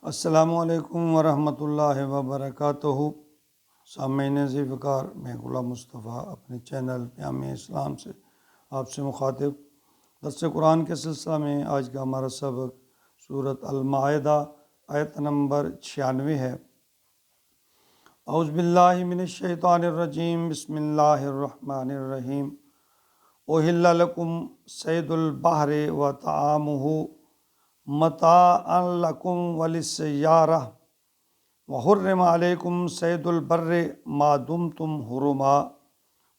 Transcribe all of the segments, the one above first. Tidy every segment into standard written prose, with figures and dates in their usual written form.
السلام علیکم ورحمۃ اللہ وبرکاتہ۔ سامعین ذی فکار، میں غلام مصطفیٰ اپنے چینل پیام اسلام سے آپ سے مخاطب درس قرآن کے سلسلہ میں آج کا ہمارا سبق سورۃ المائدہ آیت نمبر 96 ہے۔ اعوذ باللہ من الشیطان الرجیم، بسم اللہ الرحمن الرحیم۔ احل لکم صید البحر وطعامہ متاعا لکم وللسیارہ وحرم علیکم صید البر ما دمتم حرما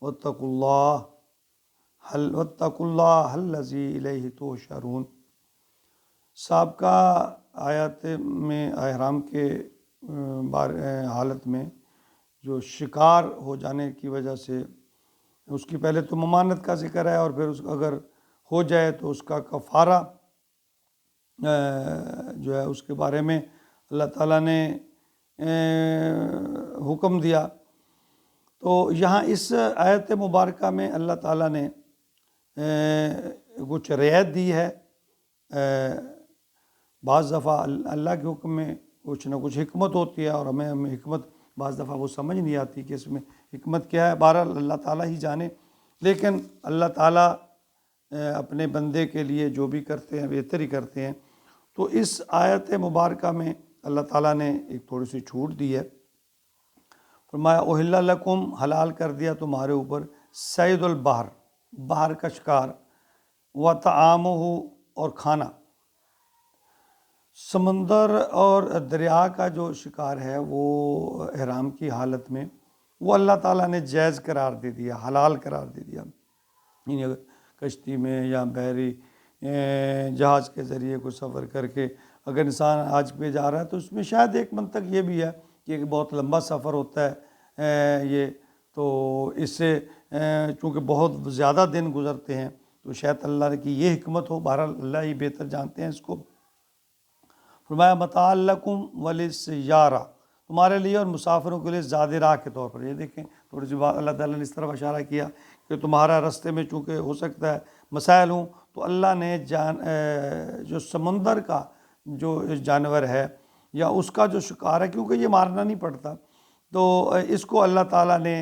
واتقوا اللہ الذی الیہ تحشرون۔ سابقہ آیات میں احرام کے حالت میں جو شکار ہو جانے کی وجہ سے اس کی پہلے تو ممانعت کا ذکر ہے، اور پھر اگر ہو جائے تو اس کا کفارہ جو ہے اس کے بارے میں اللہ تعالیٰ نے حکم دیا۔ تو یہاں اس آیت مبارکہ میں اللہ تعالیٰ نے کچھ رعایت دی ہے۔ بعض دفعہ اللہ کے حکم میں کچھ نہ کچھ حکمت ہوتی ہے، اور ہمیں حکمت بعض دفعہ وہ سمجھ نہیں آتی کہ اس میں حکمت کیا ہے۔ بہرحال اللہ تعالیٰ ہی جانے، لیکن اللہ تعالیٰ اپنے بندے کے لیے جو بھی کرتے ہیں بہتر ہی کرتے ہیں۔ تو اس آیت مبارکہ میں اللہ تعالیٰ نے ایک تھوڑی سی چھوٹ دی ہے۔ فرمایا احل لکم، حلال کر دیا تمہارے اوپر، صید البحر، بحر کا شکار، وطعامہ، اور کھانا۔ سمندر اور دریا کا جو شکار ہے وہ احرام کی حالت میں وہ اللہ تعالیٰ نے جائز قرار دے دیا، حلال قرار دے دیا۔ یعنی اگر کشتی میں یا بحری جہاز کے ذریعے کوئی سفر کر کے اگر انسان حج پہ جا رہا ہے تو اس میں شاید ایک منطق یہ بھی ہے کہ ایک بہت لمبا سفر ہوتا ہے یہ، تو اس سے چونکہ بہت زیادہ دن گزرتے ہیں تو شاید اللہ کی یہ حکمت ہو، بہرحال اللہ ہی بہتر جانتے ہیں اس کو۔ فرمایا متاع لکم وللسیارہ، تمہارے لیے اور مسافروں کے لیے زاد راہ کے طور پر۔ یہ دیکھیں تھوڑی سی بات اللہ تعالیٰ نے اس طرف اشارہ کیا کہ تمہارا راستے میں چونکہ ہو سکتا ہے مسائل ہوں، تو اللہ نے جو سمندر کا جو جانور ہے یا اس کا جو شکار ہے، کیونکہ یہ مارنا نہیں پڑتا، تو اس کو اللہ تعالیٰ نے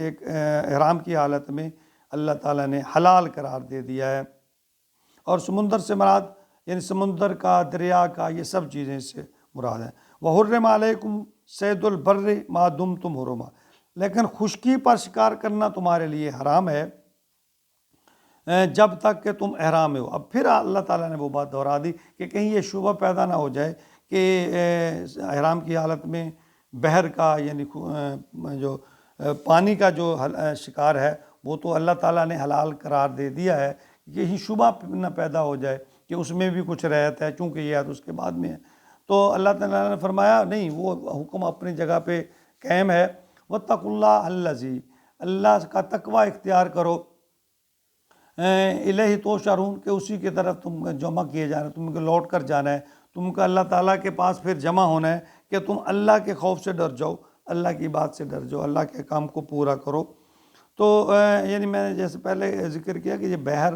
ایک احرام کی حالت میں اللہ تعالیٰ نے حلال قرار دے دیا ہے۔ اور سمندر سے مراد یعنی سمندر کا، دریا کا، یہ سب چیزیں اس سے مراد ہیں۔ وحرم علیکم صید البر ما دمتم حرما، لیکن خشکی پر شکار کرنا تمہارے لیے حرام ہے جب تک کہ تم احرام میں ہو۔ اب پھر اللہ تعالیٰ نے وہ بات دہرا دی کہ کہیں یہ شبہ پیدا نہ ہو جائے کہ احرام کی حالت میں بحر کا یعنی جو پانی کا جو شکار ہے وہ تو اللہ تعالیٰ نے حلال قرار دے دیا ہے، یہی شبہ نہ پیدا ہو جائے کہ اس میں بھی کچھ رعایت ہے، چونکہ یہ آیت اس کے بعد میں ہے۔ تو اللہ تعالیٰ نے فرمایا نہیں، وہ حکم اپنی جگہ پہ قائم ہے۔ واتقوا اللہ الذی، اللہ کا تقوی اختیار کرو، الیہ تحشرون، کہ اسی کی طرف تم جمع کیے جانا ہے، تم کو لوٹ کر جانا ہے، تم کو اللہ تعالیٰ کے پاس پھر جمع ہونا ہے کہ تم اللہ کے خوف سے ڈر جاؤ، اللہ کی بات سے ڈر جاؤ، اللہ کے کام کو پورا کرو۔ تو یعنی میں نے جیسے پہلے ذکر کیا کہ یہ بحر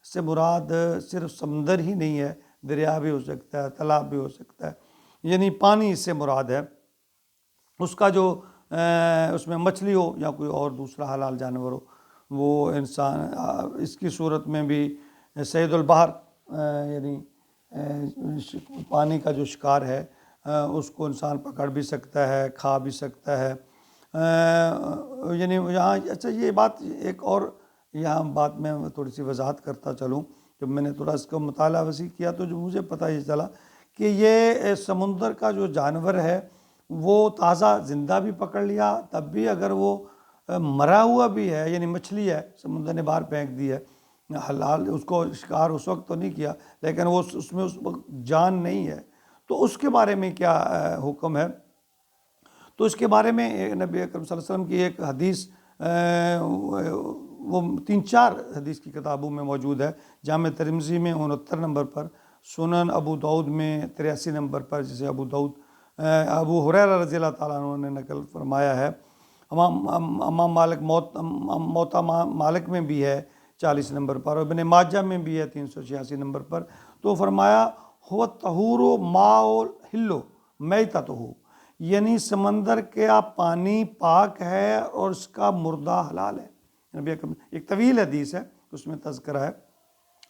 سے مراد صرف سمندر ہی نہیں ہے، دریا بھی ہو سکتا ہے، تالاب بھی ہو سکتا ہے، یعنی پانی اس سے مراد ہے۔ اس کا جو اس میں مچھلی ہو یا کوئی اور دوسرا حلال جانور ہو، وہ انسان اس کی صورت میں بھی صید البحر یعنی پانی کا جو شکار ہے اس کو انسان پکڑ بھی سکتا ہے، کھا بھی سکتا ہے۔ یعنی یہاں اچھا یہ بات ایک اور یہاں بات میں تھوڑی سی وضاحت کرتا چلوں، جب میں نے تھوڑا اس کا مطالعہ وسیع کیا تو جو مجھے پتہ یہ چلا کہ یہ سمندر کا جو جانور ہے وہ تازہ زندہ بھی پکڑ لیا تب بھی اگر وہ مرا ہوا بھی ہے، یعنی مچھلی ہے سمندر نے باہر پھینک دی ہے، حلال اس کو شکار اس وقت تو نہیں کیا لیکن وہ اس میں اس وقت جان نہیں ہے، تو اس کے بارے میں کیا حکم ہے؟ تو اس کے بارے میں نبی اکرم صلی اللہ علیہ وسلم کی ایک حدیث وہ 3-4 حدیث کی کتابوں میں موجود ہے۔ جامع ترمذی میں 69 نمبر پر، سنن ابو داؤد میں 83 نمبر پر، جسے ابو ہریرہ رضی اللہ تعالیٰ عنہ نے نقل فرمایا ہے۔ امام مالک موطا مالک میں بھی ہے 40 نمبر پر، اور ابن ماجہ میں بھی ہے 386 نمبر پر۔ تو فرمایا ہو طہور ماء الحل میتتہ، یعنی سمندر کا پانی پاک ہے اور اس کا مردہ حلال ہے۔ نبی اکرم، ایک طویل حدیث ہے، اس میں تذکرہ ہے،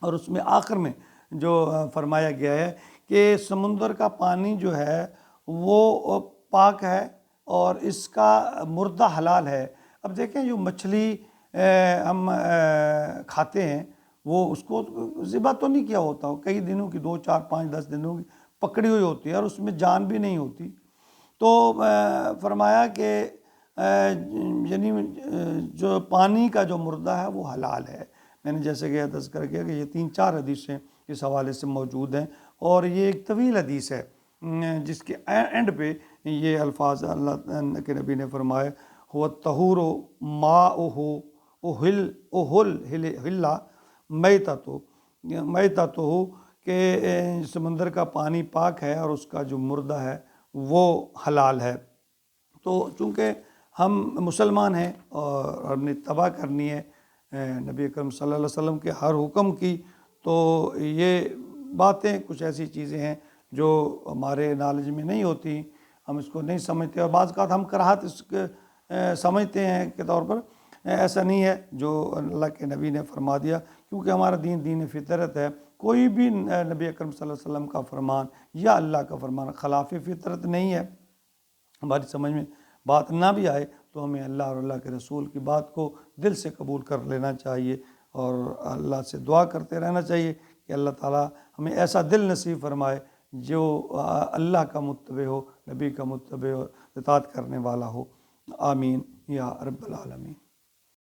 اور اس میں آخر میں جو فرمایا گیا ہے کہ سمندر کا پانی جو ہے وہ پاک ہے اور اس کا مردہ حلال ہے۔ اب دیکھیں جو مچھلی ہم کھاتے ہیں وہ اس کو ذبح تو نہیں کیا ہوتا، کئی دنوں کی، 2 4 5 10 دنوں کی پکڑی ہوئی ہوتی ہے اور اس میں جان بھی نہیں ہوتی۔ تو فرمایا کہ یعنی جو پانی کا جو مردہ ہے وہ حلال ہے۔ میں نے جیسے کہ تذکر کیا کہ یہ 3 4 حدیثیں اس حوالے سے موجود ہیں، اور یہ ایک طویل حدیث ہے جس کے اینڈ پہ یہ الفاظ اللہ کے نبی نے فرمائے ہو طہور ماؤہ احل میتتہ، کہ سمندر کا پانی پاک ہے اور اس کا جو مردہ ہے وہ حلال ہے۔ تو چونکہ ہم مسلمان ہیں اور ہم نے اتباع کرنی ہے نبی اکرم صلی اللہ علیہ وسلم کے ہر حکم کی، تو یہ باتیں کچھ ایسی چیزیں ہیں جو ہمارے نالج میں نہیں ہوتی، ہم اس کو نہیں سمجھتے، اور بعض اوقات ہم کراہت اس کے سمجھتے ہیں کے طور پر۔ ایسا نہیں ہے، جو اللہ کے نبی نے فرما دیا، کیونکہ ہمارا دین دین فطرت ہے، کوئی بھی نبی اکرم صلی اللہ علیہ وسلم کا فرمان یا اللہ کا فرمان خلاف فطرت نہیں ہے۔ ہماری سمجھ میں بات نہ بھی آئے تو ہمیں اللہ اور اللہ کے رسول کی بات کو دل سے قبول کر لینا چاہیے، اور اللہ سے دعا کرتے رہنا چاہیے کہ اللہ تعالیٰ ہمیں ایسا دل نصیب فرمائے جو اللہ کا متبع ہو، نبی کا متبع ہو، اطاعت کرنے والا ہو۔ آمین یا رب العالمین۔